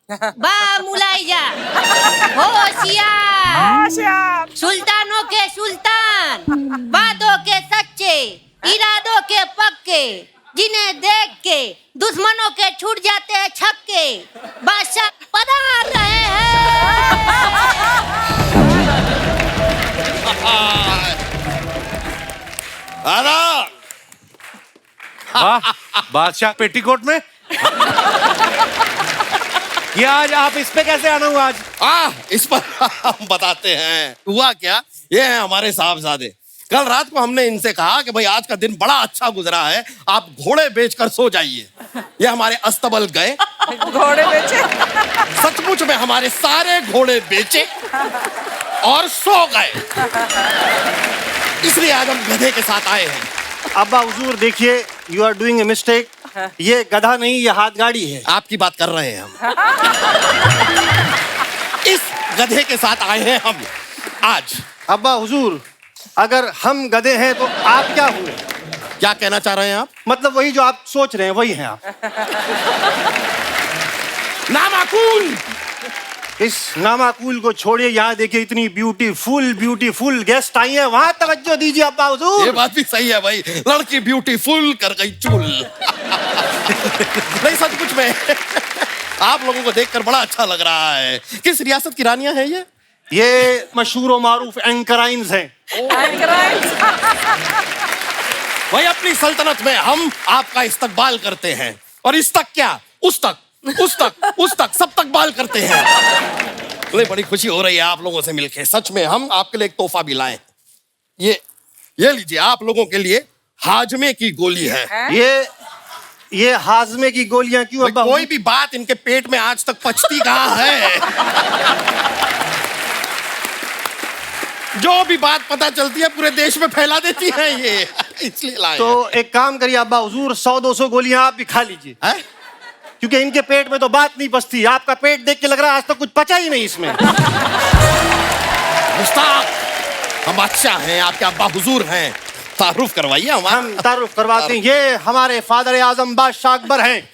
बा मुलाइजा, होशियार, सुल्तानों के सुल्तान, बातों के सच्चे, इरादों के पक्के, जिन्हें देख के दुश्मनों के छूट जाते हैं छक्के, बादशाह पधार रहे हैं। वाह, बादशाह पेटीकोट में। ये आज आप इस पे कैसे आना हुआ आज? इस पर हम बताते हैं। हुआ क्या, ये है हमारे साहबजादे। कल रात को हमने इनसे कहा कि भाई आज का दिन बड़ा अच्छा गुजरा है, आप घोड़े बेचकर सो जाइए। ये हमारे अस्तबल गए, घोड़े बेचे। सचमुच में हमारे सारे घोड़े बेचे और सो गए। इसलिए आज हम गधे के साथ आए हैं। अब्बा हुजूर देखिए, you are doing a mistake. ये गधा नहीं, ये हाथ गाड़ी है। आपकी बात कर रहे हैं हम। इस गधे के साथ आए हैं हम आज। अब्बा हुजूर, अगर हम गधे हैं तो आप क्या हुए? क्या कहना चाह रहे हैं आप? मतलब वही जो आप सोच रहे हैं वही हैं आप। नामाकूल। इस नामाकूल को छोड़िए, यहाँ देखिए इतनी ब्यूटीफुल गेस्ट आई हैं, वहां तवज्जो दीजिए अब्बा हुजूर। ये बात भी सही है भाई, लड़की ब्यूटीफुल कर गई चुल। नहीं सचमुच में आप लोगों को देखकर बड़ा अच्छा लग रहा है। किस रियासत की रानियां हैं ये? ये मशहूर और मारूफ एंकराइन्स हैं। भाई अपनी सल्तनत में हम आपका इस्तकबाल करते हैं, और इस तक क्या, उस तक सब तक बाल करते हैं। मुझे बड़ी खुशी हो रही है आप लोगों से मिलके। सच में हम आपके लिए एक तोहफा भी लाए। ये लीजिए, आप लोगों के लिए हाजमे की गोली है। ये हाजमे की गोलियां क्यों अब्बा? कोई भी बात इनके पेट में आज तक पचती कहाँ है। जो भी बात पता चलती है पूरे देश में फैला देती है ये, इसलिए लाए। तो एक काम करिए अब्बा हुजूर, 100-200 गोलियां आप भी खा लीजिए, क्योंकि इनके पेट में तो बात नहीं पचती। आपका पेट देख के लग रहा है आज तक कुछ पचा ही नहीं इसमें। मुस्ताक, हम बादशाह हैं, आपके अब्बा हुजूर हैं, तारुफ करवाइए। हम तारुफ करवाते हैं। ये हमारे फादर आजम बादशाह अकबर हैं।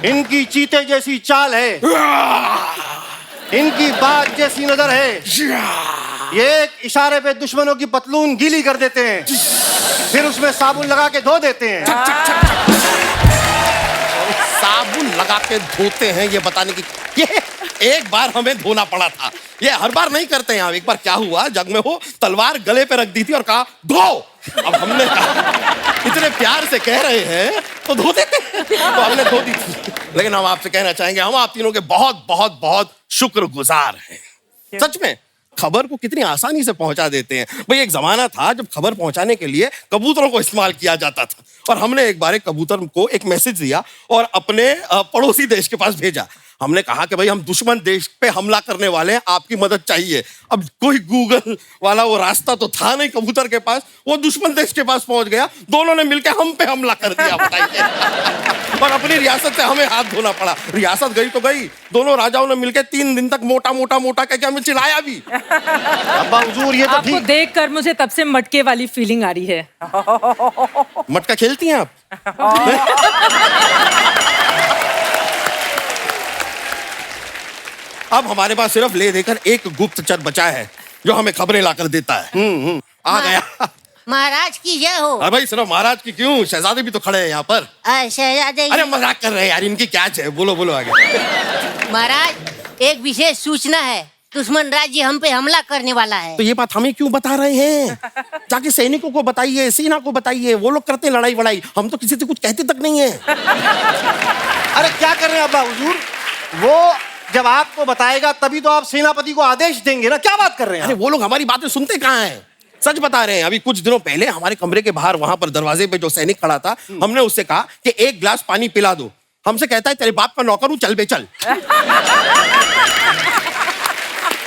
इनकी चीते जैसी चाल है, इनकी बात जैसी नजर है। ये एक इशारे पे दुश्मनों की पतलून गीली कर देते हैं, फिर उसमें साबुन लगा के धो देते हैं। साबुन लगा के धोते हैं, ये बताने की। ये एक बार हमें धोना पड़ा था, ये हर बार नहीं करते हैं। एक बार क्या हुआ, जग में हो तलवार गले पे रख दी थी और कहा धो। अब हमने कहा इतने प्यार से कह रहे हैं तो धो देते हैं, तो हमने धो दी थी। लेकिन हम आपसे कहना चाहेंगे, हम आप तीनों के बहुत बहुत बहुत शुक्रगुजार हैं। सच में खबर को कितनी आसानी से पहुंचा देते हैं। भाई एक जमाना था जब खबर पहुंचाने के लिए कबूतरों को इस्तेमाल किया जाता था, और हमने एक बार एक कबूतर को एक मैसेज दिया और अपने पड़ोसी देश के पास भेजा। हमने कहा कि भाई हम दुश्मन देश पे हमला करने वाले हैं, आपकी मदद चाहिए। अब कोई गूगल वाला वो रास्ता तो था नहीं कबूतर के पास, वो दुश्मन देश के पास पहुंच गया। दोनों ने मिलकर हम पे हमला कर दिया, बताइए। और अपनी रियासत से हमें हाथ धोना पड़ा। रियासत गई तो गई, दोनों राजाओं ने मिलकर 3 दिन तक मोटा कहकर हमें चिढ़ाया भी। अब्बा हुजूर, ये तो आपको देखकर मुझे तब से मटके वाली फीलिंग आ रही है। मटका खेलती हैं आप? अब हमारे पास सिर्फ ले देकर एक गुप्तचर बचा है जो हमें खबरें लाकर देता है। आ गया। महाराज की जय हो। अरे भाई सिर्फ महाराज की क्यों, शहजादे भी तो खड़े हैं यहाँ पर। शहजादे। अरे मजाक कर रहे हैं यार, इनकी क्या है, बोलो आगे। महाराज, एक विशेष सूचना है, दुश्मन राज्य हम पे हमला करने वाला है। तो ये बात हमें क्यों बता रहे हैं? जाके सैनिकों को बताइए, सेना को बताइए, वो लोग करते हैं लड़ाई वड़ाई, हम तो किसी से कुछ कहते तक नहीं है। अरे क्या कर रहे हैं अब्बा हुजूर? वो जब आपको बताएगा तभी तो आप सेनापति को आदेश देंगे ना। क्या बात कर रहे हैं? अरे वो लोग हमारी बातें सुनते कहाँ हैं? सच बता रहे हैं। अभी कुछ दिनों पहले हमारे कमरे के बाहर वहां पर दरवाजे पे जो सैनिक खड़ा था, हमने उससे कहा कि 1 गिलास पानी पिला दो। हमसे कहता है तेरे बाप का नौकर हूं, चल बे चल।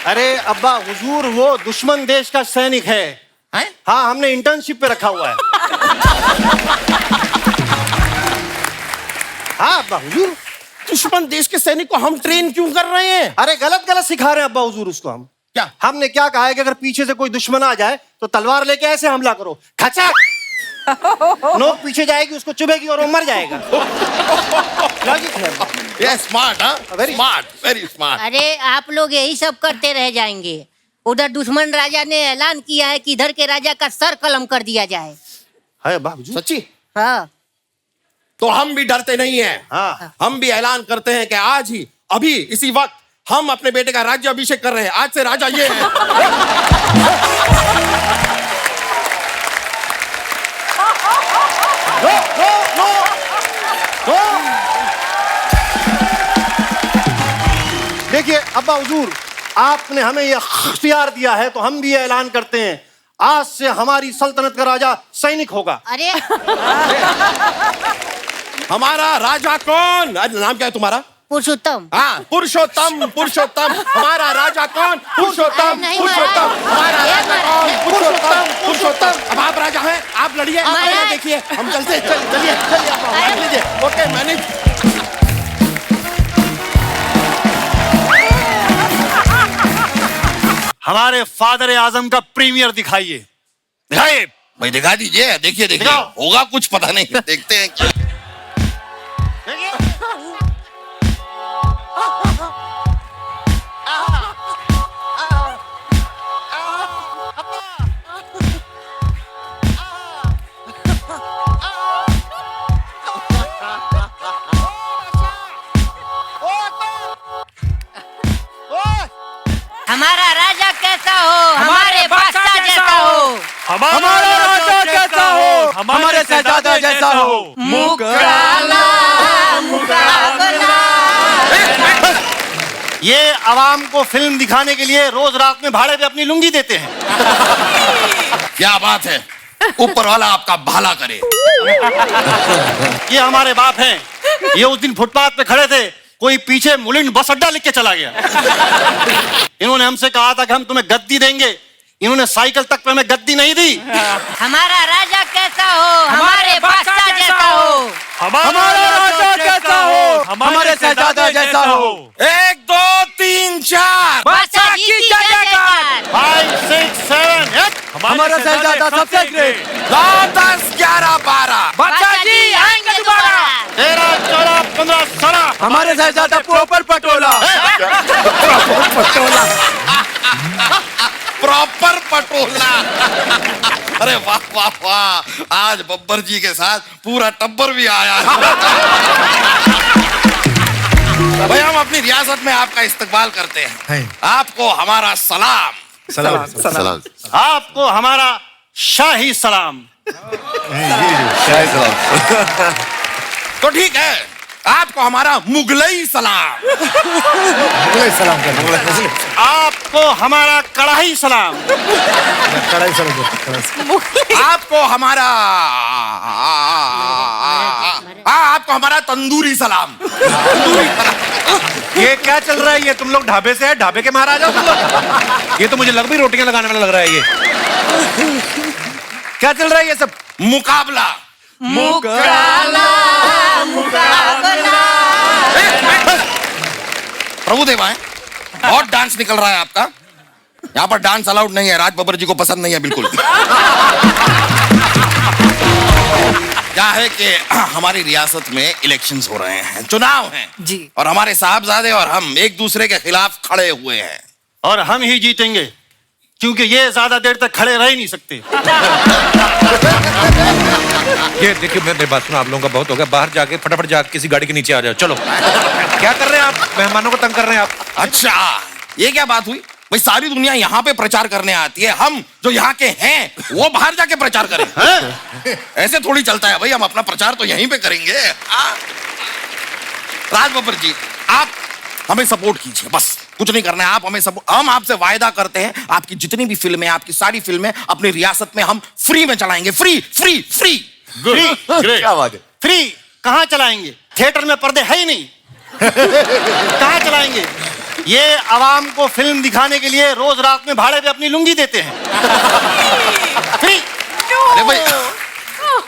अरे अब्बा हुजूर, वो दुश्मन देश का सैनिक है। हाँ, हमने इंटर्नशिप पे रखा हुआ है। हाँ अब्बा हुजूर, दुश्मन देश के सैनिक को हम ट्रेन क्यों कर रहे हैं? अरे गलत सिखा रहे हैं अब्बा हुजूर उसको हम। क्या? हमने क्या कहा है कि अगर पीछे से कोई दुश्मन आ जाए तो तलवार लेके ऐसे हमला करो, खचक, नोक पीछे जाएगी, उसको चुभेगी और वो मर जाएगा। लॉजिक है। ये स्मार्ट, हाँ, Very- स्मार्ट, वेरी स्मार्ट। अरे आप लोग यही सब करते रह जाएंगे। उधर दुश्मन राजा ने ऐलान किया है कि इधर के राजा का सर कलम कर दिया जाए। है बाबूजी। सच्ची? हाँ तो हम भी डरते नहीं हैं। हाँ। हम भी ऐलान करते हैं कि आज ही, अभी, इसी वक्त हम अपने बेटे का राज्य अभिषेक कर रहे हैं। आज से राजा ये है। No no no no. देखिए अब्बा हुजूर, आपने हमें यह इख्तियार दिया है तो हम भी ये ऐलान करते हैं, आज से हमारी सल्तनत का राजा सैनिक होगा। अरे हमारा राजा कौन? आज नाम क्या है तुम्हारा? पुरुषोत्तम। हाँ, पुरुषोत्तम, पुरुषोत्तम। हमारा राजा कौन? पुरुषोत्तम, अरे नहीं पुरुषोत्तम। महाराज। हमारा ये राजा महाराज। कौन? पुरुषोत्तम, पुरुषोत्तम। अब आप राजा हैं, आप लड़िए, महाराज। आप देखिए, हम चलते हैं। चलिए चलिए, आप बैठ लीजिए। Okay, manage. हमारे फादर आजम का प्रीमियर दिखाइए। दिखाइए। भाई दिखा दीजिए, देखिए देखिए, दिखाओ। होगा कुछ पता नहीं, देखते हैं क्या। हमारा राजा कैसा हो, हमारे बादशाह जैसा हो। हमारा राजा कैसा हो, हमारे शहजादा जैसा हो। मुकाला मुकाबला। ये आवाम को फिल्म दिखाने के लिए रोज रात में भाड़े पे अपनी लुंगी देते हैं। क्या बात है, ऊपर वाला आपका भला करे। ये हमारे बाप हैं। ये उस दिन फुटपाथ पे खड़े थे, कोई पीछे मुलिंड बस अड्डा लिख के चला गया। इन्होंने हमसे कहा था कि हम तुम्हें गद्दी देंगे, इन्होंने साइकिल तक पे हमें गद्दी नहीं दी। हमारा राजा कैसा हो, हमारे बादशाह जैसा हो। हमारा राजा कैसा हो, हमारे शहजादा जैसा हो। 1 2 3 4। बादशाह जी की जय जयकार। 5 6 7 8। हमारा शहजादा सबसे ग्रेट। 9 10 11 12। बादशाह जी आएंगे दोबारा। 13 14 15 16। हमारे शहजादा प्रॉपर पटोला। प्रॉपर पटोला। अरे वाह वाह वाह, आज बब्बर जी के साथ पूरा टब्बर भी आया है। भाई हम अपनी रियासत में आपका इस्तकबाल करते हैं। आपको हमारा सलाम। सलाम सलाम। आपको हमारा शाही सलाम। तो ठीक है, आपको हमारा मुगलई सलाम। सलाम कर। आपको हमारा कढ़ाई सलाम। आपको हमारा आपको हमारा तंदूरी सलाम। ये क्या चल रहा है? ये तुम लोग ढाबे से है, ढाबे के महाराज हो तुम लोग? ये तो मुझे लग भी रोटियां लगाने वाला लग रहा है। ये क्या चल रहा है ये सब? मुकाबला। मुकाला मुकाबला। प्रभुदेवा है, बहुत डांस निकल रहा है आपका। यहाँ पर डांस अलाउड नहीं है, राज बब्बर जी को पसंद नहीं है बिल्कुल। क्या है कि हमारी रियासत में इलेक्शंस हो रहे हैं, चुनाव हैं जी। और हमारे साहबजादे और हम एक दूसरे के खिलाफ खड़े हुए हैं। और हम ही जीतेंगे, क्योंकि ये ज्यादा देर तक खड़े रह ही नहीं सकते। ये देखिए, मेरी बात सुनो, आप लोगों का बहुत हो गया। बाहर जाके फटाफट जाके किसी गाड़ी के नीचे आ जाओ। चलो। क्या कर रहे हैं आप? मेहमानों को तंग कर रहे हैं आप। अच्छा, ये क्या बात हुई भाई? सारी दुनिया यहाँ पे प्रचार करने आती है, हम जो यहाँ के हैं वो बाहर जाके प्रचार करें? ऐसे थोड़ी चलता है भाई, हम अपना प्रचार तो यहीं पे करेंगे। राज बब्बर जी, आप हमें सपोर्ट कीजिए, बस कुछ नहीं करना है। आप हमें हम आपसे वायदा करते हैं, आपकी जितनी भी फिल्में, आपकी सारी फिल्में अपनी रियासत में हम फ्री में चलाएंगे। Free free free. फ्री? क्या बात है? फ्री कहाँ चलाएंगे? थिएटर में पर्दे है ही नहीं। कहाँ चलाएंगे? ये आवाम को फिल्म दिखाने के लिए रोज रात में भाड़े पे अपनी लुंगी देते हैं। फ्री। अरे भाई,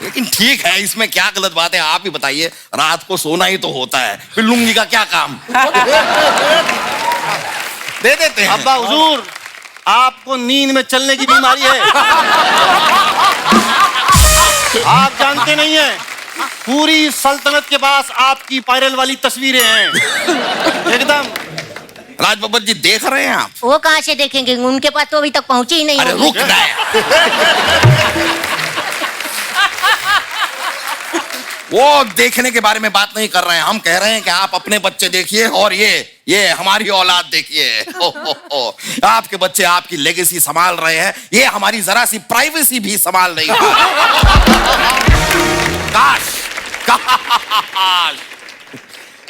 लेकिन ठीक है, इसमें क्या गलत बात है? आप ही बताइए, रात को सोना ही तो होता है, फिर लुंगी का क्या काम? दे देते हैं। अब्बा हुजूर, आपको नींद में चलने की बीमारी है। आप जानते नहीं हैं, पूरी सल्तनत के पास आपकी वायरल वाली तस्वीरें हैं एकदम। राज बब्बर जी देख रहे हैं आप? वो कहाँ से देखेंगे, उनके पास तो अभी तक पहुंची ही नहीं अरे होगी। रुक गए। वो देखने के बारे में बात नहीं कर रहे हैं, हम कह रहे हैं कि आप अपने बच्चे देखिए और ये हमारी औलाद देखिए। आपके बच्चे आपकी लेगेसी संभाल रहे हैं, ये हमारी जरा सी प्राइवेसी भी संभाल नहीं पा रहे। काश काश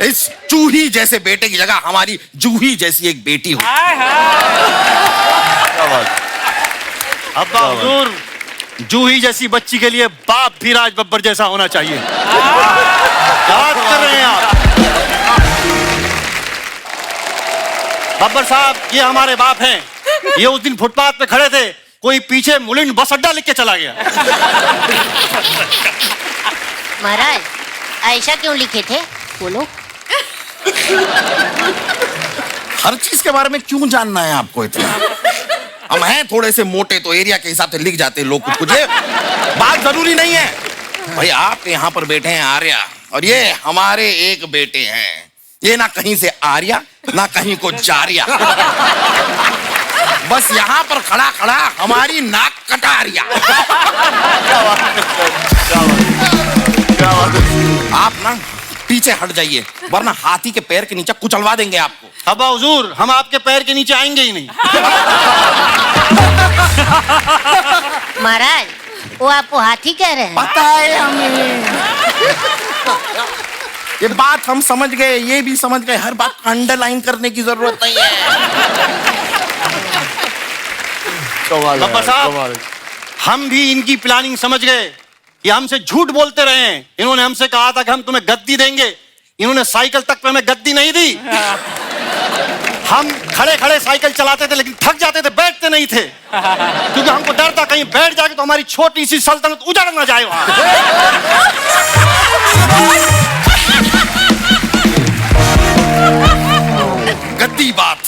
इस चूही जैसे बेटे की जगह हमारी जूही जैसी एक बेटी हो। अब्बा हुजूर, जूही जैसी बच्ची के लिए बाप भी राज बब्बर जैसा होना चाहिए। क्या बात कर रहे हैं आप? बब्बर साहब, ये हमारे बाप हैं। ये उस दिन फुटपाथ पे खड़े थे, कोई पीछे मुलिंड बस अड्डा लिख के चला गया। महाराज ऐसा क्यों लिखे थे, बोलो। हर चीज के बारे में क्यों जानना है आपको इतना? हम हैं थोड़े से मोटे, तो एरिया के हिसाब से लिख जाते हैं लोग कुछ। ये बात जरूरी नहीं है भाई। आप यहाँ पर बैठे हैं आर्या, और ये हमारे एक बेटे हैं। ये ना कहीं से आर्या ना कहीं को जारिया, बस यहाँ पर खड़ा खड़ा हमारी नाक कटारिया। आप ना पीछे हट जाइए, वरना हाथी के पैर के नीचे कुचलवा देंगे आपको। अब्बा हुजूर, हम आपके पैर के नीचे आएंगे ही नहीं। महाराज वो आपको हाथी कह रहे हैं। पता है हमें, ये बात हम समझ गए, ये भी समझ गए। हर बात अंडरलाइन करने की जरूरत नहीं है। बब्बर साहब, हम भी इनकी प्लानिंग समझ गए। ये हमसे झूठ बोलते रहे हैं। इन्होंने हमसे कहा था कि हम तुम्हें गद्दी देंगे, इन्होंने साइकिल तक पे हमें गद्दी नहीं दी। हम खड़े खड़े साइकिल चलाते थे, लेकिन थक जाते थे, बैठते नहीं थे, क्योंकि हमको डर था कहीं बैठ जाके तो हमारी छोटी सी सल्तनत उजड़ ना जाए वहां। गद्दी बात,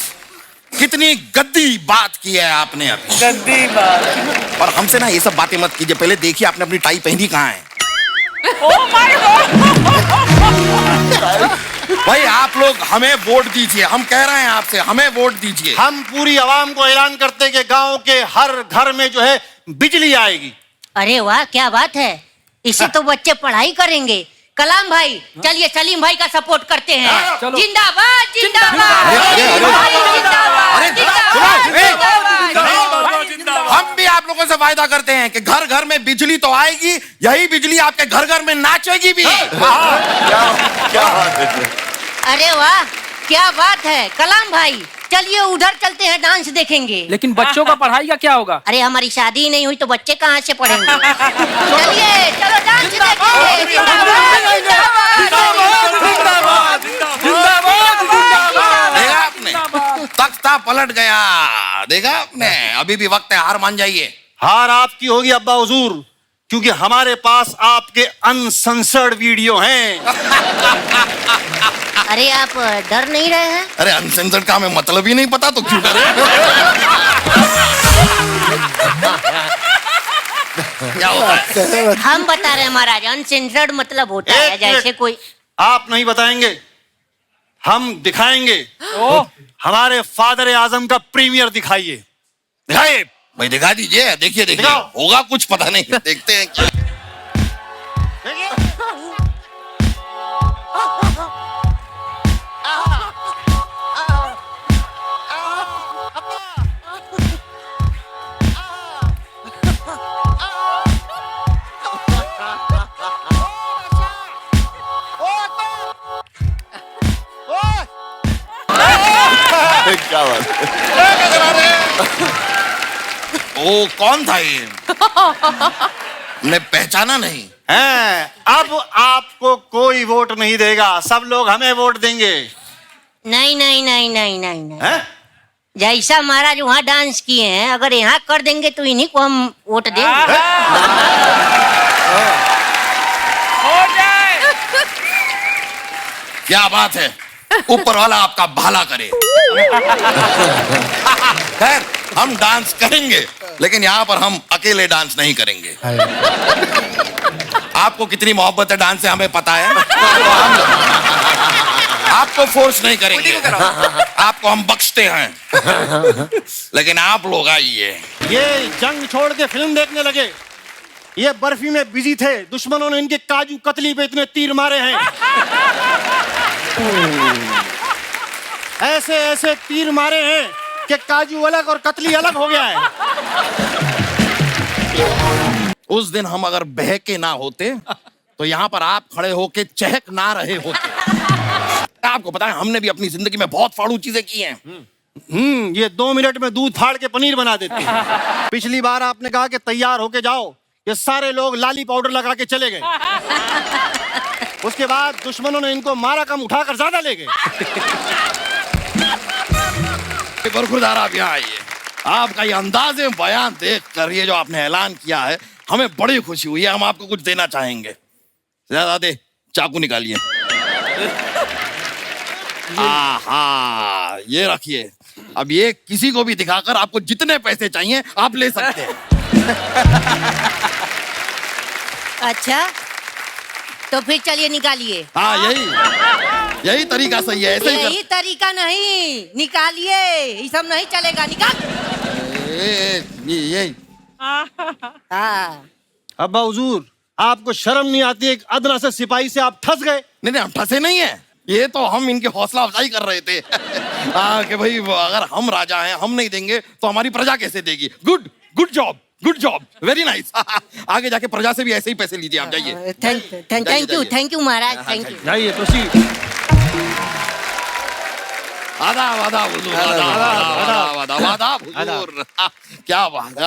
कितनी गद्दी बात की है आपने अभी। गद्दी बात। और हमसे ना ये सब बातें मत कीजिए। पहले देखिए आपने अपनी टाई पहनी कहाँ है। Oh my God. भाई आप लोग हमें वोट दीजिए, हम कह रहे हैं आपसे, हमें वोट दीजिए। हम पूरी आवाम को ऐलान करते हैं कि गांव के हर घर में जो है बिजली आएगी। अरे वाह, क्या बात है। इससे तो बच्चे पढ़ाई करेंगे। कलाम भाई, चलिए सलीम भाई का सपोर्ट करते हैं। जिंदाबाद जिंदाबाद हम भी आप लोगों से वायदा करते हैं कि घर घर में बिजली तो आएगी, यही बिजली आपके घर घर में नाचेगी भी। अरे वाह, क्या बात है। कलाम भाई, चलिए उधर चलते हैं, डांस देखेंगे। लेकिन बच्चों का पढ़ाई का क्या होगा? अरे हमारी शादी नहीं हुई तो बच्चे कहाँ से पढ़ेंगे। चलिए चलो डांस देखेंगे। देखा आपने, तख्ता पलट गया। देखा आपने, अभी भी वक्त है, हार मान जाइए। हार आपकी होगी अब्बा हुजूर, क्योंकि हमारे पास आपके अनसेंसर्ड वीडियो हैं। अरे आप डर नहीं रहे हैं? अरे अनसेंसर्ड का हमें मतलब ही नहीं पता, तो क्यों डरे? क्या होता है? हम बता रहे हैं महाराज, अनसेंसर्ड मतलब होता है एक जैसे मिनट। कोई। आप नहीं बताएंगे, हम दिखाएंगे। हमारे फादर आजम का प्रीमियर दिखाइए। दिखाइए भाई दिखा दीजिए, देखिए देखिए, दिखाओ। होगा कुछ पता नहीं, देखते हैं क्या। क्या बात ओ कौन था ये? हमने पहचाना नहीं। हैं, अब आपको कोई वोट नहीं देगा, सब लोग हमें वोट देंगे। नहीं नहीं नहीं नहीं नहीं नहीं। हैं? जैसा महाराज वहाँ डांस किए हैं, अगर यहाँ कर देंगे तो इन्हीं को हम वोट देंगे। हो जाए। क्या बात है, ऊपर वाला आपका भला करे। खैर हम डांस करेंगे, लेकिन यहाँ पर हम अकेले डांस नहीं करेंगे। आपको कितनी मोहब्बत है डांस से हमें पता है, तो हम आपको फोर्स नहीं करेंगे, आपको हम बख्शते हैं, लेकिन आप लोग आइए। ये जंग छोड़ के फिल्म देखने लगे, ये बर्फी में बिजी थे, दुश्मनों ने इनके काजू कतली पे इतने तीर मारे हैं, ऐसे ऐसे तीर मारे हैं कि काजू अलग और कतली अलग हो गया है। उस दिन हम अगर बहके ना होते तो यहाँ पर आप खड़े होके चहक ना रहे होते। आपको पता है हमने भी अपनी जिंदगी में बहुत फाड़ू चीजें की हैं। ये 2 मिनट में दूध फाड़ के पनीर बना देते हैं। पिछली बार आपने कहा कि तैयार होके जाओ, ये सारे लोग लाली पाउडर लगा के चले गए। उसके बाद दुश्मनों ने इनको मारा कम उठाकर ज्यादा ले गए। बरखुरदार आप यहाँ आइए। आपका ये अंदाज़े बयान देख कर ये जो आपने ऐलान किया है हमें बड़ी खुशी हुई है। हम आपको कुछ देना चाहेंगे। ज्यादा दे, चाकू निकालिए। आहा, ये रखिए। अब ये किसी को भी दिखाकर आपको जितने पैसे चाहिए आप ले सकते हैं। अच्छा, तो फिर चलिए निकालिए। हाँ, यही तरीका सही है। ऐसे ही यही तरीका नहीं, निकालिए। ये सब नहीं चलेगा, निकाल। ये हाँ, अब्बा हुजूर, आपको शर्म नहीं आती? एक अदना से सिपाही से आप ठस गए। नहीं, हम ठसे नहीं है। ये तो हम इनकी हौसला अफजाई कर रहे थे। कि भाई अगर हम राजा हैं, हम नहीं देंगे तो हमारी प्रजा कैसे देगी। Good job, very nice. आगे जाके प्रजा से भी ऐसे ही पैसे लीजिए आप। जाइए। Thank you Maharaj, thank you. जाइए, प्रोसीड। आदाब हुजूर, आदाब हुजूर। क्या बात है।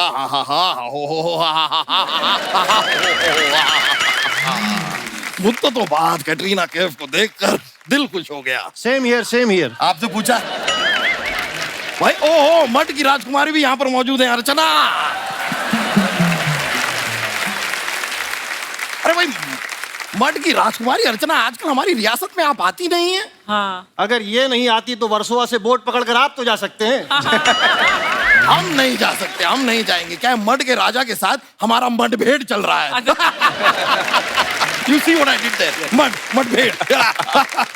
मुझको तो बात कैटरीना कैफ को देखकर दिल खुश हो गया। Same here. आपसे पूछा भाई? ओहो, मठ की राजकुमारी भी यहाँ पर मौजूद है। अर्चना, अरे भाई, मठ की राजकुमारी अर्चना आजकल हमारी रियासत में आप आती नहीं है। हाँ। अगर ये नहीं आती तो वर्सोवा से बोट पकड़कर आप तो जा सकते हैं। हम नहीं जा सकते, हम नहीं जाएंगे। क्या है, मठ के राजा के साथ हमारा मतभेद चल रहा है। You see what I did there? मतभेद।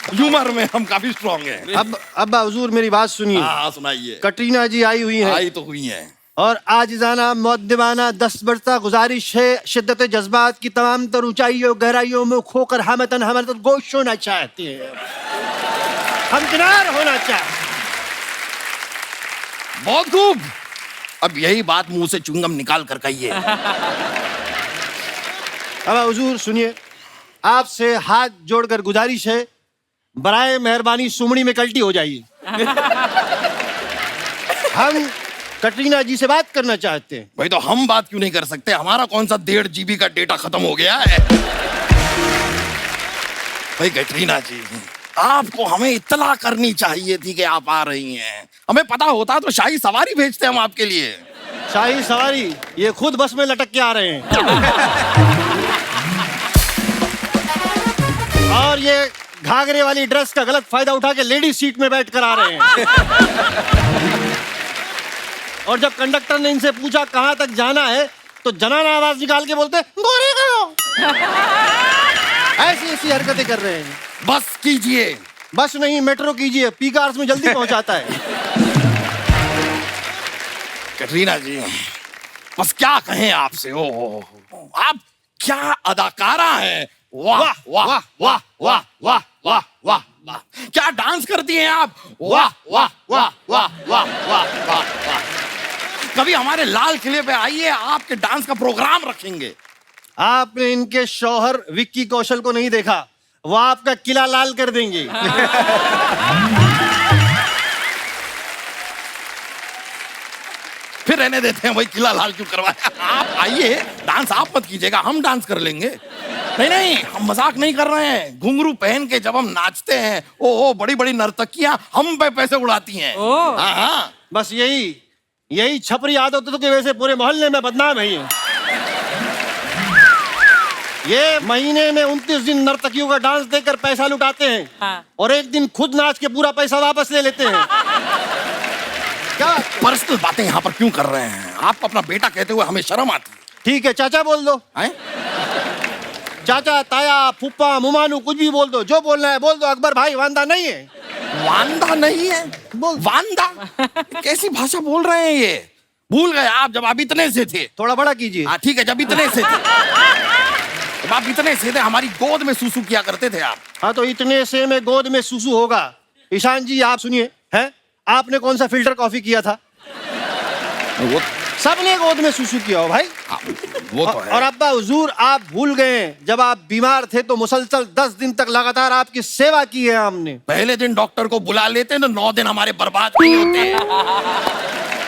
ह्यूमर में हम काफी स्ट्रॉन्ग हैं। अब अब्बा हुजूर मेरी बात सुनिए। हाँ, सुनाइए। कटरीना जी आई हुई हैं। आई तो हुई हैं। और आजिज़ाना मुअद्दिबाना दस्तबरता गुजारिश है, शिद्दत जज्बात की तमाम तर ऊंचाइयों गहराइयों में खोकर हमतन गोश होना चाहती है, हमकिनार होना चाहते। बहुत खूब। अब यही बात मुंह से चुंगम निकाल कर कहिए। अब हुजूर सुनिए, आपसे हाथ जोड़कर गुजारिश है, बराए मेहरबानी सुमड़ी में कल्टी हो जाइए। हम कटरीना जी से बात करना चाहते हैं। भाई, तो हम बात क्यों नहीं कर सकते? हमारा कौन सा 1.5 GB का डेटा खत्म हो गया है? भाई कटरीना जी, आपको हमें इत्तला करनी चाहिए थी कि आप आ रही हैं। हमें पता होता तो शाही सवारी भेजते हम आपके लिए। शाही सवारी? ये खुद बस में लटक के आ रहे हैं। और ये घाघरे वाली ड्रेस का गलत फायदा उठा के लेडी सीट में बैठ कर आ रहे हैं। और जब कंडक्टर ने इनसे पूछा कहां तक जाना है तो जनाना आवाज निकाल के बोलते गोरे करो। ऐसी ऐसी हरकतें कर रहे हैं। बस कीजिए। बस नहीं, मेट्रो कीजिए, पीक आवर्स में जल्दी पहुंचाता है। कटरीना जी, बस क्या कहें आपसे। ओ, आप क्या अदाकारा हैं। वाह वाह वाह वाह वाह वाह वाह वाह वाह, क्या डांस करती हैं आप। वाह वाह वाह वाह वाह वाह वाह वाह। कभी हमारे लाल किले पे आइए, आपके डांस का प्रोग्राम रखेंगे। आपने इनके शौहर विक्की कौशल को नहीं देखा, वो आपका किला लाल कर देंगे। फिर रहने देते हैं, वही किला लाल क्यों करवाया। आप आइए, डांस आप मत कीजिएगा, हम डांस कर लेंगे। नहीं, हम मजाक नहीं कर रहे हैं। घुंघरू पहन के जब हम नाचते हैं, ओ बड़ी बड़ी नर्तकियां हम पे पैसे उड़ाती हैं। हाँ, बस यही छपरी आदतों की वजह से पूरे मोहल्ले में बदनाम है ये महीने में 29 दिन नर्तकियों का डांस देकर पैसा लुटाते हैं। हाँ। और एक दिन खुद नाच के पूरा पैसा वापस ले लेते हैं। क्या पर्सनल बातें यहाँ पर क्यों कर रहे हैं? आपको अपना बेटा कहते हुए हमें शर्म आती है। ठीक है, चाचा बोल दो। हैं? चाचा, ताया, फूफा, मुमानू कुछ भी बोल दो, जो बोलना है बोल दो। अकबर भाई वांदा नहीं है। वांदा नहीं है? वांदा कैसी भाषा बोल रहे हैं ये? भूल गए आप जब आप इतने से थे। थोड़ा बड़ा कीजिए। हाँ ठीक है, जब इतने से थे, जब आप इतने से थे, हमारी गोद में सूसू किया करते थे आप। हाँ तो इतने से में गोद में सुसु होगा। ईशान जी आप सुनिए, हैं आपने कौन सा फिल्टर कॉफी किया था? वो सबने गोद में सुसु किया हो भाई। वो तो है। और अब्बा हुजूर आप भूल गए, जब आप बीमार थे तो मुसलसल 10 दिन तक लगातार आपकी सेवा की है हमने। पहले दिन डॉक्टर को बुला लेते ना, 9 दिन हमारे बर्बाद नहीं होते।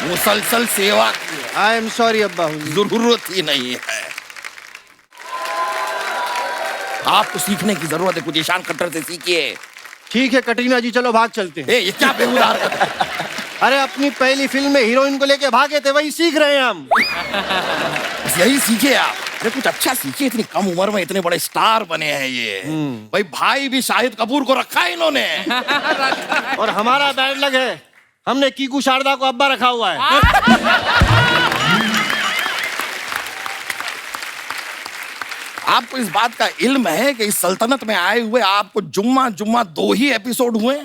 मुसलसल सेवा की है। आई एम सॉरी अब्बा हुजूर। जरूरत ही नहीं है। आपको सीखने की जरूरत है, कुछ ईशान खट्टर से सीखिए। ठीक है कटरीना जी, चलो भाग चलते हैं। ये क्या बेहुदा हरकत है? अरे अपनी पहली फिल्म में हीरोइन को लेके भागे थे, वही सीख रहे हैं हम। बस यही सीखे आप। अरे कुछ अच्छा सीखिए, इतनी कम उम्र में इतने बड़े स्टार बने हैं ये। भाई भी शाहिद कपूर को रखा है इन्होंने। और हमारा बैड लग है, हमने कीकू शारदा को अब्बा रखा हुआ है। आपको इस बात का इल्म है कि इस सल्तनत में आए हुए आपको जुम्मा 2 ही एपिसोड हुए?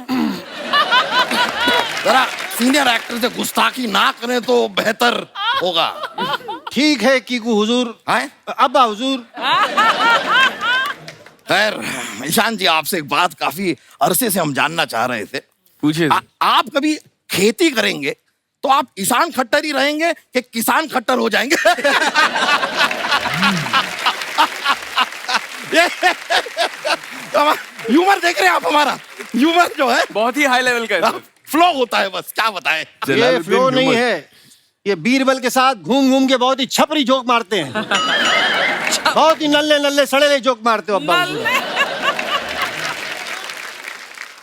जरा सीनियर एक्टर से गुस्ताखी ना करें तो बेहतर होगा। ठीक है कीकू हुजूर, हैं? अब्बा हुजूर। खैर ईशान जी, आपसे एक बात काफी अरसे से हम जानना चाह रहे थे। पूछिए। आप कभी खेती करेंगे तो आप ईशान खट्टर ही रहेंगे कि किसान खट्टर हो जाएंगे? ह्यूमर देख रहे हैं आप? हमारा ह्यूमर जो है बहुत ही हाई लेवल का है। फ्लो होता है, बस क्या बताएं। ये फ्लो नहीं है, ये बीरबल के साथ घूम घूम के बहुत ही छपरी जोक मारते हैं। बहुत ही नल्ले नल्ले सड़ेले जोक मारते हो अब्बा हुजूर।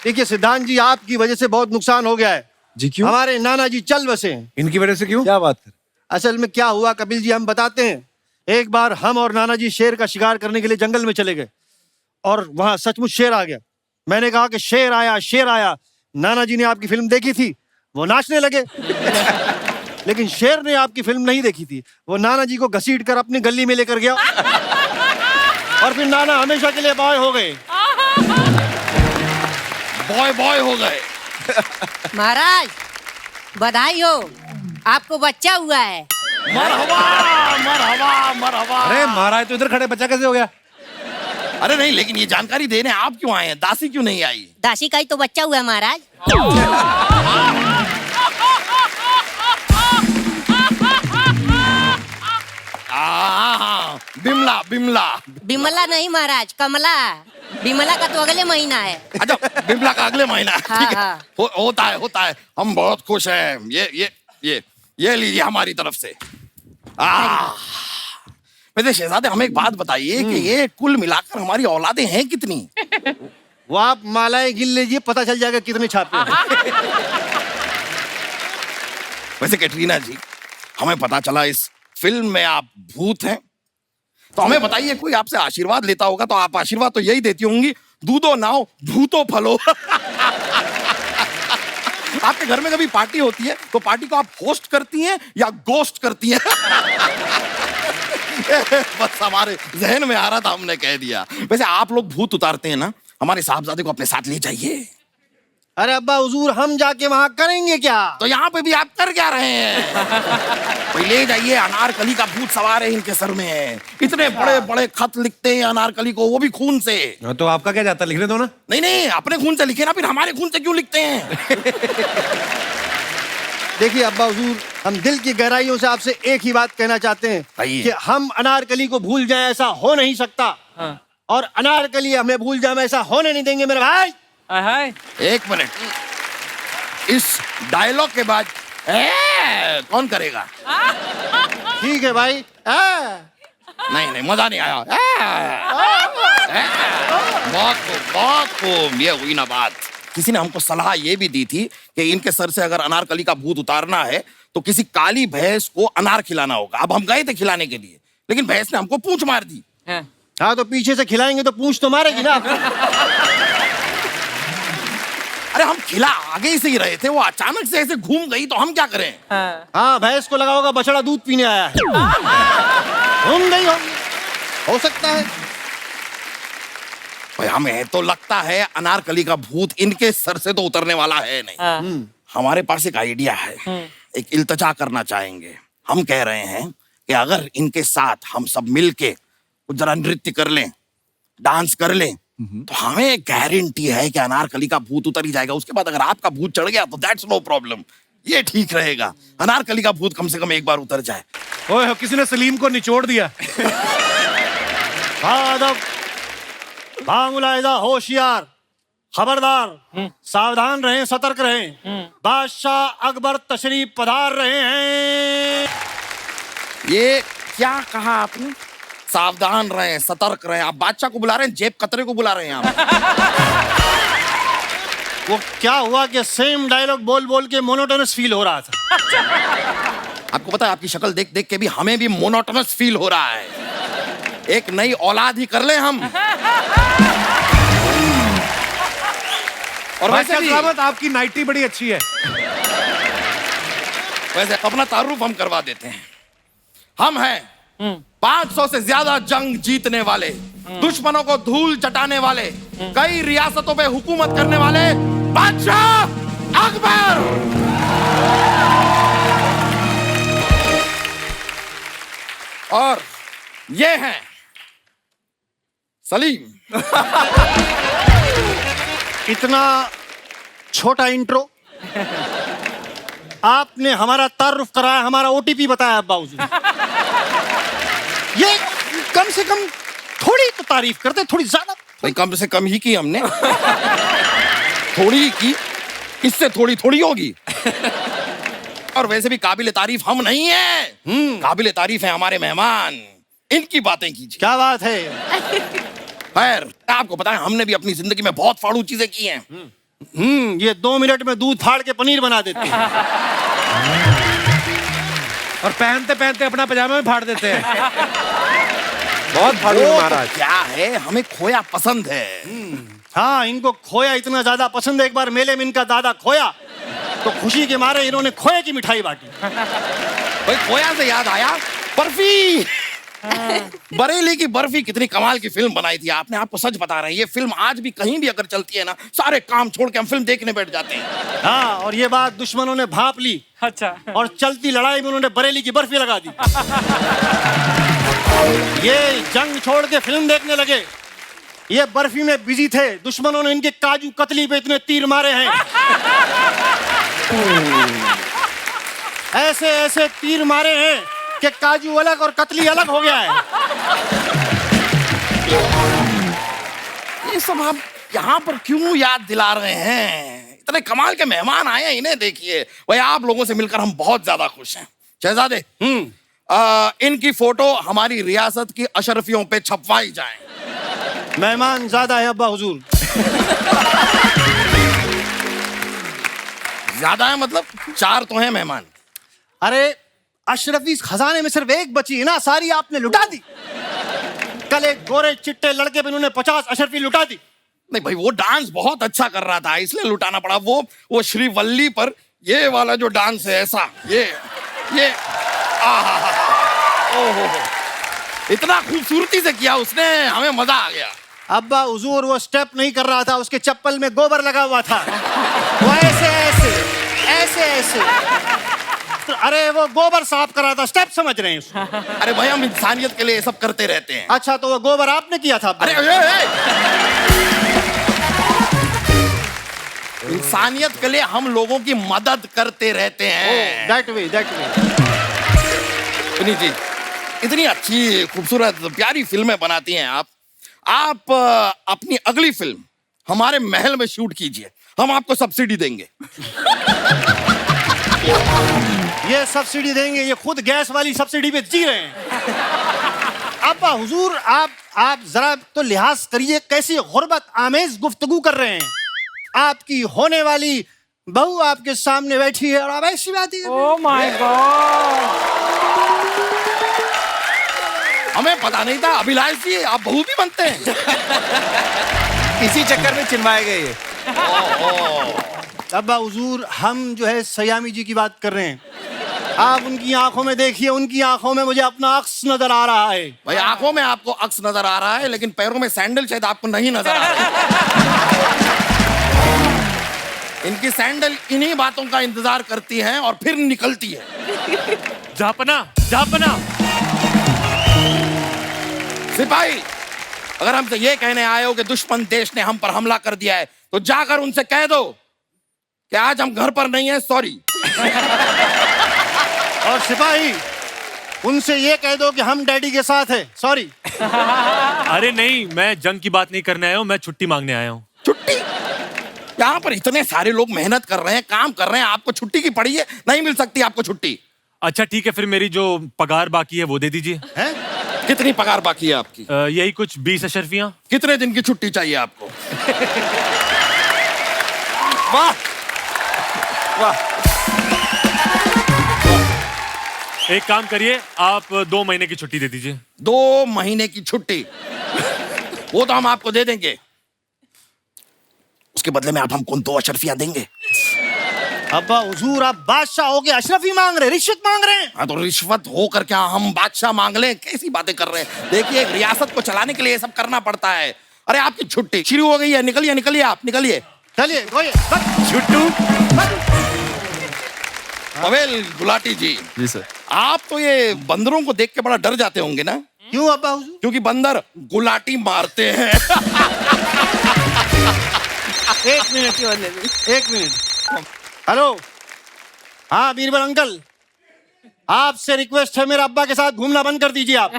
देखिए सिद्धांत जी, आपकी वजह से बहुत नुकसान हो गया है जी। क्यों? हमारे नाना जी चल बसे हैं। इनकी वजह से क्यों? क्या बात है? असल में क्या हुआ कपिल जी, हम बताते हैं। एक बार हम और नाना जी शेर का शिकार करने के लिए जंगल में चले गए और वहां सचमुच शेर आ गया। मैंने कहा कि शेर आया, शेर आया। नाना जी ने आपकी फिल्म देखी थी, वो नाचने लगे। लेकिन शेर ने आपकी फिल्म नहीं देखी थी, वो नाना जी को घसीट कर अपनी गली में लेकर गया और फिर नाना हमेशा के लिए बॉय हो गए। बॉय हो गए। महाराज बधाई हो, आपको बच्चा हुआ है। मरहबा मरहबा मरहबा। अरे महाराज तो इधर खड़े, बच्चा कैसे हो गया? अरे नहीं, लेकिन ये जानकारी देने आप क्यों आए हैं? दासी क्यों नहीं आई? दासी का ही तो बच्चा हुआ है महाराज। बिमला बिमला। बिमला नहीं महाराज, कमला। बिमला का तो अगले महीना है। अच्छा, बिमला का अगले महीना है। हाँ, ठीक है। हाँ। होता है। हम बहुत खुश हैं। ये लीजिए हमारी तरफ से। वैसे शहजादे, हमें एक बात बताइए कि ये कुल मिलाकर हमारी औलादें हैं कितनी? वो आप मालाएं गिन लीजिए, पता चल जाएगा कितने छापे हैं। वैसे कैटरीना जी, हमें पता चला इस फिल्म में आप भूत हैं, तो हमें बताइए, कोई आपसे आशीर्वाद लेता होगा तो आप आशीर्वाद तो यही देती होंगी, दूधो नाओ भूतो फलो। आपके घर में कभी पार्टी होती है तो पार्टी को आप होस्ट करती हैं या गोस्ट करती हैं? बस हमारे जहन में आ रहा था, हमने कह दिया। वैसे आप लोग भूत उतारते हैं ना, हमारे साहबजादे को अपने साथ ले जाइए। अरे अब्बा हुजूर, हम जाके वहां करेंगे क्या? तो यहाँ पे भी आप कर क्या रहे हैं? भाई ले जाइए, अनारकली का भूत सवार है इनके सर में। इतने बड़े बड़े खत लिखते हैं अनारकली को, वो भी खून से। तो आपका क्या जाता, लिखने दो ना। नहीं, अपने खून से लिखे ना, फिर हमारे खून से क्यों लिखते हैं? देखिए अब्बा हुजूर, हम दिल की गहराइयों से आपसे एक ही बात कहना चाहते हैं कहिए। कि हम अनारकली को भूल जाएं, ऐसा हो नहीं सकता। हाँ। और अनारकली हमें भूल जाए, ऐसा होने नहीं देंगे मेरे भाई। हाय। एक मिनट, इस डायलॉग के बाद कौन करेगा? ठीक है भाई। नहीं, मजा नहीं आया। बहुत खूब, ये हुई ना बात। किसी ने हमको सलाह ये भी दी थी कि इनके सर से अगर अनारकली का भूत उतारना है तो किसी काली भैंस को अनार खिलाना होगा। अब हम गए थे खिलाने के लिए, लेकिन भैंस ने हमको पूंछ मार दी। हाँ तो पीछे से खिलाएंगे तो पूंछ तो मारेगी ना। अरे हम खिला आगे से ही रहे थे, वो अचानक से ऐसे घूम गई तो हम क्या करें? हाँ, भैंस को लगा होगा बछड़ा दूध पीने आया है। घूम गई हो सकता है। भाई हमें तो लगता है अनारकली का भूत इनके सर से तो उतरने वाला है नहीं। हमारे पास एक आइडिया है, एक इल्तजा करना चाहेंगे। हम कह रहे हैं कि अगर इनके साथ हम सब मिलके कुछ जरा नृत्य कर लें, डांस कर लें, तो हमें गारंटी है कि अनारकली का भूत उतर ही जाएगा। उसके बाद अगर आपका भूत चढ़ गया तो दैट्स नो प्रॉब्लम, ये ठीक रहेगा। अनारकली का भूत कम से कम एक बार उतर जाए। ओए किसी ने सलीम को निचोड़ दिया। मुलाहिजा, होशियार, खबरदार, सावधान रहें, सतर्क रहें। बादशाह अकबर तशरीफ पधार रहे हैं। ये क्या कहा आपने? सावधान रहें, सतर्क रहें। आप बादशाह को बुला रहे हैं, जेब कतरे को बुला रहे हैं आप। वो क्या हुआ कि सेम डायलॉग बोल बोल के मोनोटोनस फील हो रहा था। आपको पता है, आपकी शक्ल देख देख के भी हमें भी मोनोटोनस फील हो रहा है। एक नई औलाद ही कर ले हम। और वैसे भी आपकी नाइटी बड़ी अच्छी है। वैसे अपना तारुफ हम करवा देते हैं। हम हैं 500 से ज्यादा जंग जीतने वाले, दुश्मनों को धूल चटाने वाले, कई रियासतों पे हुकूमत करने वाले बादशाह अकबर। और ये हैं सलीम। इतना छोटा इंट्रो आपने हमारा तारुफ कराया, हमारा ओटीपी बताया बाबूजी। ये कम से कम थोड़ी तो तारीफ करते, थोड़ी ज्यादा। भाई कम से कम ही की हमने। थोड़ी ही की, इससे थोड़ी थोड़ी होगी। और वैसे भी काबिल तारीफ हम नहीं हैं, काबिल तारीफ है हमारे मेहमान। इनकी बातें कीजिए। क्या बात है। खैर, आपको पता है हमने भी अपनी जिंदगी में बहुत फाड़ू चीजें की हैं। ये 2 मिनट में दूध फाड़ के पनीर बना देते हैं। और पहनते पहनते अपना पजामा में फाड़ देते हैं। बहुत फाड़ू वो महाराज। तो क्या है, हमें खोया पसंद है। हाँ, इनको खोया इतना ज्यादा पसंद है। एक बार मेले में इनका दादा खोया तो खुशी के मारे इन्होंने खोए की मिठाई बांटी। भाई खोया से याद आया, बर्फी। बरेली की बर्फी कितनी कमाल की फिल्म बनाई थी आपने। आपको सच बता रहे हैं, ये फिल्म आज भी कहीं भी अगर चलती है ना, सारे काम छोड़ के हम फिल्म देखने बैठ जाते हैं। हाँ, और ये बात दुश्मनों ने भांप ली। अच्छा। और चलती लड़ाई में उन्होंने बरेली की बर्फी लगा दी। ये जंग छोड़ के फिल्म देखने लगे, ये बर्फी में बिजी थे। दुश्मनों ने इनके काजू कतली पे इतने तीर मारे हैं, ऐसे ऐसे तीर मारे हैं कि काजू अलग और कतली अलग हो गया है। ये सब आप यहाँ पर क्यों याद दिला रहे हैं? इतने कमाल के मेहमान आए हैं, इन्हें देखिए। भाई आप लोगों से मिलकर हम बहुत ज्यादा खुश हैं। शहजादे, इनकी फोटो हमारी रियासत की अशरफियों पे छपवाई जाए। मेहमान ज्यादा है अब्बा हुजूर। ज्यादा है मतलब 4 तो हैं मेहमान। अरे अशरफी खजाने में सिर्फ एक बची है ना, सारी आपने लुटा दी। कल एक गोरे चिट्टे लड़के पे उन्होंने 50 अशरफी लुटा दी। नहीं भाई, वो डांस बहुत अच्छा कर रहा था, इसलिए लुटाना पड़ा। वो श्रीवल्ली पर ये वाला जो डांस है, ऐसा ये ओहो, इतना खूबसूरती से किया उसने, हमें मजा आ गया। अब्बा हुजूर वो स्टेप नहीं कर रहा था, उसके चप्पल में गोबर लगा हुआ था। वो ऐसे ऐसे ऐसे ऐसे तो, अरे वो गोबर साफ कर रहा था, स्टेप समझ रहे हैं उसको। अरे भाई हम इंसानियत के लिए ये सब करते रहते हैं। अच्छा, तो वो गोबर आपने किया था? अरे इंसानियत के लिए हम लोगों की मदद करते रहते हैं। दैट वे सुनी जी, इतनी अच्छी खूबसूरत प्यारी फिल्में बनाती हैं आप अपनी अगली फिल्म हमारे महल में शूट कीजिए, हम आपको सब्सिडी देंगे। ये सब्सिडी देंगे? ये खुद गैस वाली सब्सिडी पे जी रहे हैं। अब्बा हुजूर, आप जरा तो लिहाज करिए, कैसी गुर्बत आमेज गुफ्तगू कर रहे हैं। आपकी होने वाली बहू आपके सामने बैठी है और आप ऐसी बात ही। Oh my God. हमें पता नहीं था अभिलाष जी आप बहू भी बनते हैं। इसी चक्कर में चिनवाए गए ये। अब्बा हुजूर, हम जो है सयामी जी की बात कर रहे हैं। आप उनकी आंखों में देखिए, उनकी आंखों में मुझे अपना अक्स नजर आ रहा है। भाई आंखों में आपको अक्स नजर आ रहा है, लेकिन पैरों में सैंडल शायद आपको नहीं नजर आ रहा है। इनकी सैंडल इन्हीं बातों का इंतजार करती हैं और फिर निकलती है। जापना जापना। सिपाही, अगर हमसे ये कहने आए हो कि दुश्मन देश ने हम पर हमला कर दिया है, तो जाकर उनसे कह दो कि आज हम घर पर नहीं है, सॉरी। और सिपाही, उनसे ये कह दो कि हम डैडी के साथ हैं, सॉरी। अरे नहीं, मैं जंग की बात नहीं करने आया हूँ, मैं छुट्टी मांगने आया हूँ। छुट्टी? यहाँ पर इतने सारे लोग मेहनत कर रहे हैं, काम कर रहे हैं, आपको छुट्टी की पड़ी है? नहीं मिल सकती आपको छुट्टी। अच्छा ठीक है, फिर मेरी जो पगार बाकी है वो दे दीजिए। हैं? कितनी पगार बाकी है आपकी? यही कुछ 20 अशर्फियाँ। कितने दिन की छुट्टी चाहिए आपको? वाह वाह। एक काम करिए, आप 2 महीने की छुट्टी दे दीजिए। 2 महीने की छुट्टी? वो तो हम आपको दे देंगे, उसके बदले में आप हमको 2 अशरफियां देंगे। अब्बा हुजूर, आप बादशाह हो के अशरफी मांग रहे, रिश्वत मांग रहे हैं? हाँ तो रिश्वत होकर क्या हम बादशाह मांग लें? कैसी बातें कर रहे हैं? देखिए, एक रियासत को चलाने के लिए ये सब करना पड़ता है। अरे आपकी छुट्टी शुरू हो गई है, निकलिए निकलिए, आप निकलिए। चलिए छुट्टू। पवेल गुलाटी जी सर। आप तो ये बंदरों को देख के बड़ा डर जाते होंगे ना? क्यों अब्बा हुजूर? क्योंकि बंदर गुलाटी मारते हैं। एक मिनट। हेलो, हाँ बीरबल अंकल, आपसे रिक्वेस्ट है, मेरे अब्बा के साथ घूमना बंद कर दीजिए आप।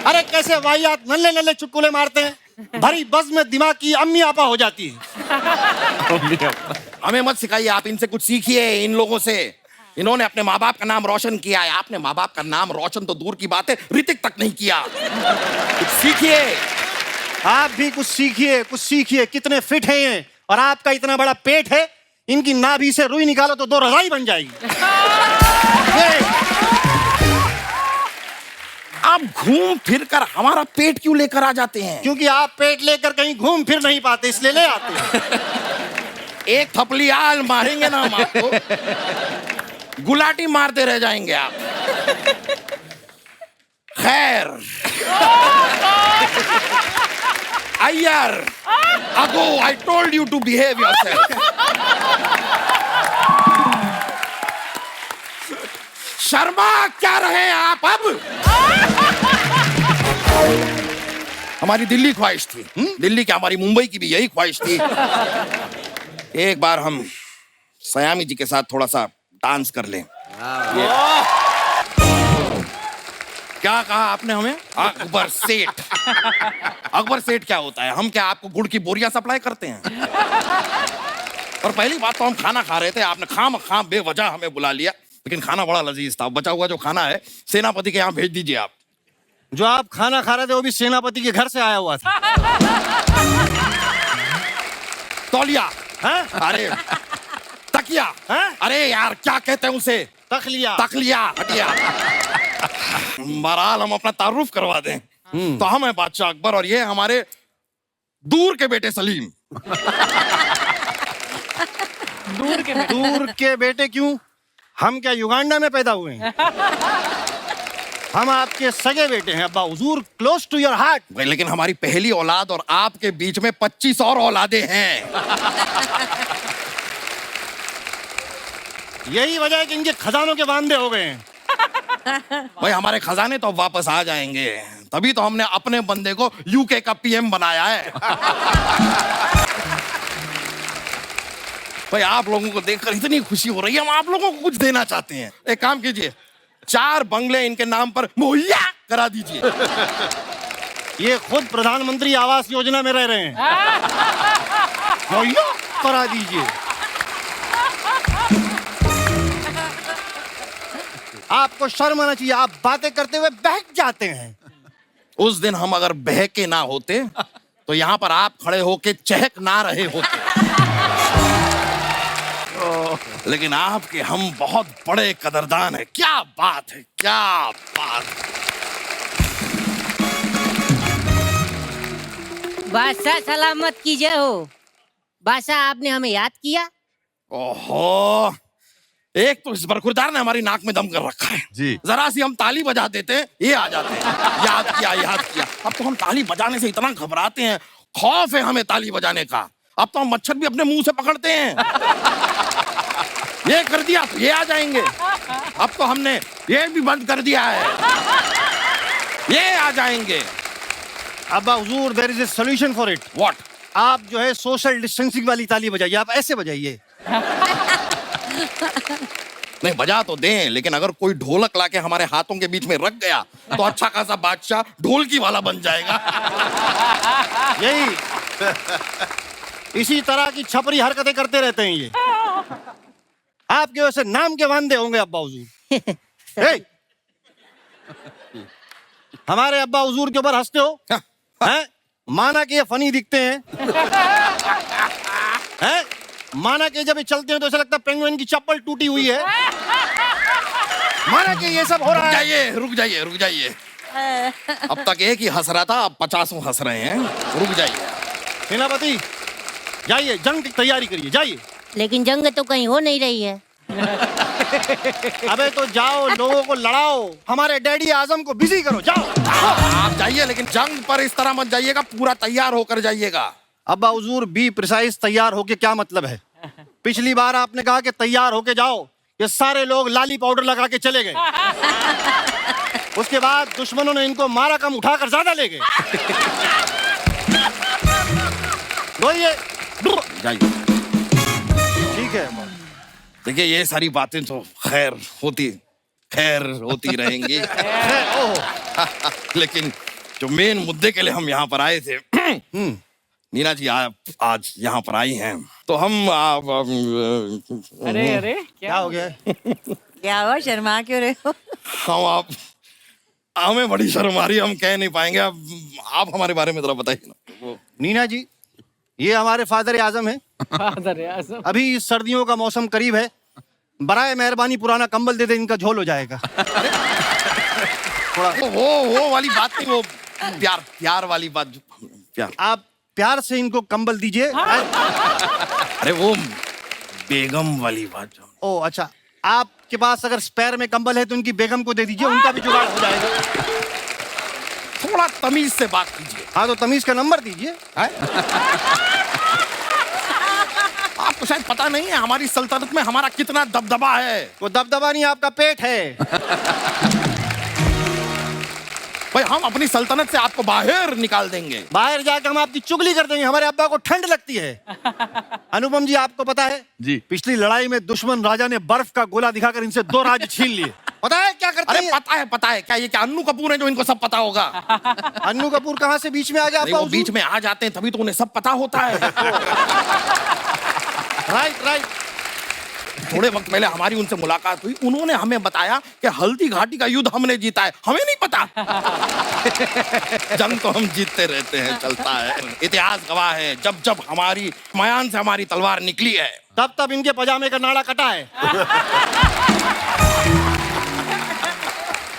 अरे कैसे वाहियात नल्ले नल्ले चुटकुले मारते हैं, भरी बस में दिमाग की अम्मी आपा हो जाती है। हमें मत सिखाइए, आप इनसे कुछ सीखिए, इन लोगों से। इन्होंने अपने माँ बाप का नाम रोशन किया है, आपने माँ बाप का नाम रोशन तो दूर की बात है, ऋतिक तक नहीं किया। कुछ सीखिए। आप भी कुछ सीखिए, कुछ सीखिए। कितने फिट हैं ये, और आपका इतना बड़ा पेट है, इनकी नाभि से रुई निकालो तो 2 रजाई बन जाएगी। आप घूम फिर कर हमारा पेट क्यों लेकर आ जाते हैं? क्योंकि आप पेट लेकर कहीं घूम फिर नहीं पाते, इसलिए ले आते हैं। एक थपली आल मारेंगे ना हम आपको, गुलाटी मारते रह जाएंगे आप। खैर, Iyer, ago, I told you to behave yourself. Sharma क्या रहे आप अब? हमारी दिल्ली ख्वाहिश थी, दिल्ली क्या, हमारी मुंबई की भी यही ख्वाहिश थी, एक बार हम सयामी जी के साथ थोड़ा सा डांस कर लें। क्या कहा आपने हमें? अकबर सेठ। अकबर सेठ क्या होता है? हम क्या आपको गुड़ की बोरियां सप्लाई करते हैं? और पहली बात तो हम खाना खा रहे थे, आपने खाम बेवजह हमें बुला लिया, लेकिन खाना बड़ा लजीज था। बचा हुआ जो खाना है सेनापति के यहाँ भेज दीजिए आप। जो आप खाना खा रहे थे वो भी सेनापति के घर से आया हुआ था। तौलिया, हाँ? अरे तकिया, हाँ? अरे यार क्या कहते हैं उसे? तखलिया। तकलिया, हटिया। बहरहाल हम अपना तारुफ करवा दें, तो हम हैं बादशाह अकबर और ये हमारे दूर के बेटे सलीम। दूर के बेटे क्यों? हम क्या युगांडा में पैदा हुए हैं? हम आपके सगे बेटे हैं अब्बा हुजूर, क्लोज टू योर हार्ट। लेकिन हमारी पहली औलाद और आपके बीच में 25 और औलादे हैं। यही वजह है कि इनके खजानों के वांदे हो गए हैं। भाई हमारे खजाने तो अब वापस आ जाएंगे, तभी तो हमने अपने बंदे को यूके का पीएम बनाया है। भाई आप लोगों को देखकर इतनी खुशी हो रही है, हम आप लोगों को कुछ देना चाहते हैं। एक काम कीजिए, 4 बंगले इनके नाम पर मुहैया करा दीजिए। ये खुद प्रधानमंत्री आवास योजना में रह रहे हैं। मुहैया करा दीजिए। आपको शर्म आना चाहिए, आप बातें करते हुए बहक जाते हैं। उस दिन हम अगर बहके ना होते तो यहाँ पर आप खड़े होके चहक ना रहे होते। लेकिन आपके हम बहुत बड़े कदरदान हैं। क्या बात है, क्या बात। बादशाह सलामत कीजिए हो। बादशाह आपने हमें याद किया। ओहो, एक तो इस बरखुरदार ने हमारी नाक में दम कर रखा है जी। जरा सी हम ताली बजा देते हैं ये आ जाते हैं, याद किया। अब तो हम ताली बजाने से इतना घबराते हैं, खौफ है हमें ताली बजाने का। अब तो हम मच्छर भी अपने मुंह से पकड़ते हैं। ये कर दिया तो ये आ जाएंगे। अब तो हमने ये भी बंद कर दिया है, ये आ जाएंगे। अब्बा हुजूर, there is a solution for it. What? आप जो है सोशल डिस्टेंसिंग वाली ताली बजाइए, आप ऐसे बजाइए। नहीं बजा तो दें, लेकिन अगर कोई ढोलक लाके हमारे हाथों के बीच में रख गया तो अच्छा खासा बादशाह ढोलकी वाला बन जाएगा। यही इसी तरह की छपरी हरकतें करते रहते हैं ये। आपके वैसे नाम के वांदे होंगे अब्बा हुजूर। हे! हमारे अब्बा हुजूर के ऊपर हंसते हो हैं? माना कि ये फनी दिखते हैं, हैं? माना कि जब ये चलते हैं तो ऐसा लगता है पेंगुइन की चप्पल टूटी हुई है। माना कि ये सब हो रहा है। रुक जाइए। अब तक एक ही हंस रहा था, अब 50 हंस रहे हैं। रुक जाइए। सेनापति जाइए, जंग की तैयारी करिए, जाइए। लेकिन जंग तो कहीं हो नहीं रही है। अबे तो जाओ, लोगों को लड़ाओ, हमारे डैडी आजम को बिजी करो, जाओ। आप जाइए, लेकिन जंग पर इस तरह मत जाइएगा, पूरा तैयार होकर जाइएगा। अब्बा हुजूर, बी प्रिसाइज तैयार होके क्या मतलब है? पिछली बार आपने कहा कि तैयार होके जाओ, ये सारे लोग लाली पाउडर लगा के चले गए। उसके बाद दुश्मनों ने इनको मारा कम, उठाकर ज्यादा ले गए। जाइए। ठीक है। देखिए ये सारी बातें तो खैर होती रहेंगी। लेकिन जो मेन मुद्दे के लिए हम यहाँ पर आए थे, नीना जी आप आज यहाँ पर आई हैं तो हम अरे क्या हो गया? क्या हुआ, शर्मा क्यों रहे हो? हमें बड़ी शर्म आ रही है, हम कह नहीं पाएंगे। अब आप हमारे बारे में जरा बताइए ना। नीना जी, ये हमारे फादर आजम है। फादर आजम। अभी इस सर्दियों का मौसम करीब है, बराए मेहरबानी पुराना कंबल दे दे, इनका झोल हो जाएगा। थोड़ा वो वाली बात नहीं, वो प्यार वाली बात। प्यार, आप प्यार से इनको कंबल दीजिए। अरे वो बेगम वाली बात जो। ओ अच्छा, आपके पास अगर स्पेयर में कंबल है तो उनकी बेगम को दे दीजिए, उनका भी जुगाड़ हो जाएगा। थोड़ा तमीज से बात कीजिए। हाँ तो तमीज का नंबर दीजिए। आपको शायद पता नहीं है हमारी सल्तनत में हमारा कितना दबदबा है। वो दबदबा नहीं, आपका पेट है। भाई हम अपनी सल्तनत से आपको बाहर निकाल देंगे। बाहर जाकर हम आपकी चुगली कर देंगे, हमारे अब्बा को ठंड लगती है। अनुपम जी, आपको पता है जी। पिछली लड़ाई में दुश्मन राजा ने बर्फ का गोला दिखाकर इनसे 2 राज्य छीन लिए। पता है क्या करते अरे हैं? पता है क्या ये क्या अन्नू कपूर है जो इनको सब पता होगा? अन्नू कपूर कहाँ से बीच में आ गया? नहीं, वो बीच में आ जाते हैं तभी तो उन्हें सब पता होता है। राइट। थोड़े वक्त पहले हमारी उनसे मुलाकात हुई, उन्होंने हमें बताया कि हल्दी घाटी का युद्ध हमने जीता है। हमें नहीं पता। जंग तो हम जीतते रहते हैं, चलता है। इतिहास गवाह है, जब हमारी मयान से हमारी तलवार निकली है तब इनके पजामे का नाड़ा कटा है।